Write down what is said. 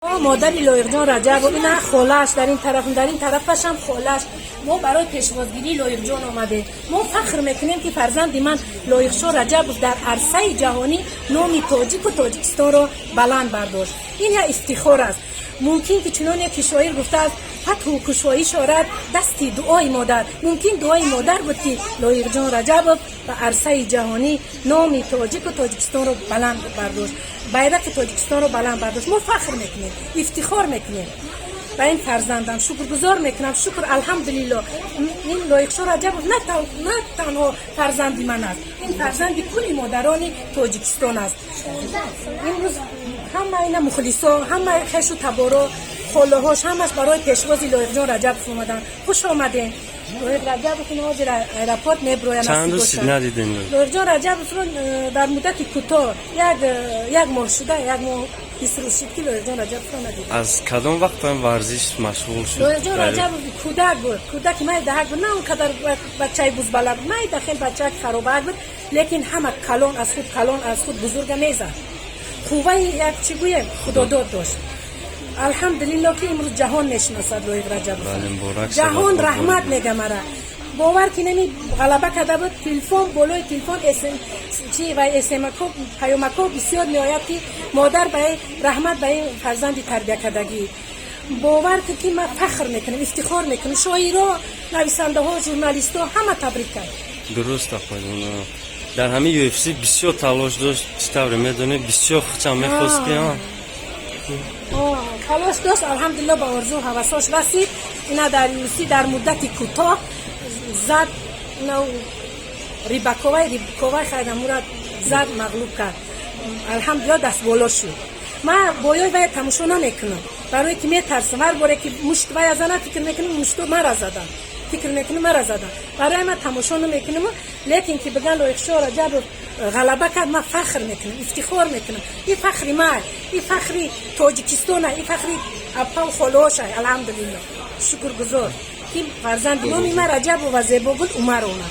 مادر لایق جان رجب و این خالش در این طرفش هم خالش. ما برای پیشوازگیری لایق جان آمده. ما فخر میکنیم که فرزند من لایق شاه رجب در عرصه جهانی نام تاجیک و تاجیکستان را بلند برداشت. این یک افتخار است. ممکن که چنان یک شاعر گفته است فتح و کشایی شارد دستی دعای مادر. ممکن دعای مادر بود که لایق جان رجب و عرصه جهانی نام تاجیک و تاجیکستان را بلند برداشت. بیرق تاجیکستان را بلند برداشت. ما فخر میکنیم، افتخار میکنیم به این فرزندم. شکرگزار میکنم. شکر الحمدلله. این لایق شاه رجب نه تنها فرزند من است، این فرزند کل مادران تاجیکستان است. امروز همه اینا مخلصا، همه خش و تبارا خاله هاش همش برای پیشواز لایق جان رجب اومدن. خوش آمدین. لایق رجب خونه ها در ایرپورت میبروین. چند روز ندیدین؟ لایق جان رجب در مدت کوتاه یک ماه شده، یک ماه 20 روز شد که لایق جان رجب ندید. از کدام وقت هم ورزش مشغول شد؟ لایق جان رجب کودک بود. کودک ما دهک بود، نه اونقدر بچه بوز بلد بود. ما داخل بچه خرابه بود، لیکن همه کلان از خود بزرگ میزد. خوبه یک چی گویم خداداد داشت. الحمدلله که امروز جهان میشناسد لایق رجب. جهان رحمت میگه مرا. باور که نمی غلبه کرده بود. تلفن بالای تلفن اسمکو پیامکو بسیار میآید که مادر به رحمت به فرزند تربیت کردگی. باور که من فخر میکنم، افتخار میکنم. شاعرها، نویسنده ها، ژورنالیست ها همه تبریک کرد. درست آفرین. در همین یو اف سی بسیار تلاش داشت. چطور میدونی بسیار خوشم میخواست که تلاش داشت. الحمدلله با آرزو و هوساش رسید. اینا در یو اف سی در مدت کوتاه زد. نو ریبکوای خیدمورد زد، مغلوب کرد. الحمدلله دست بالا شد. من بایای وای تماشا نمیکنم برای که میترسم. هر باره که مشت وای زنه فکر میکنم مشتو مرا زدن. برای من تماشا نمیکنم. لیکن که بگن لایق شاه رجب غلبه کرد، من فخر میکنم، افتخار میکنم. این فخری من، این فخری تاجیکستان، این فخری اپا و خاله‌هاش. الحمدلله شکرگزار که فرزند نامی من رجب و زیبا بود عمر اومد.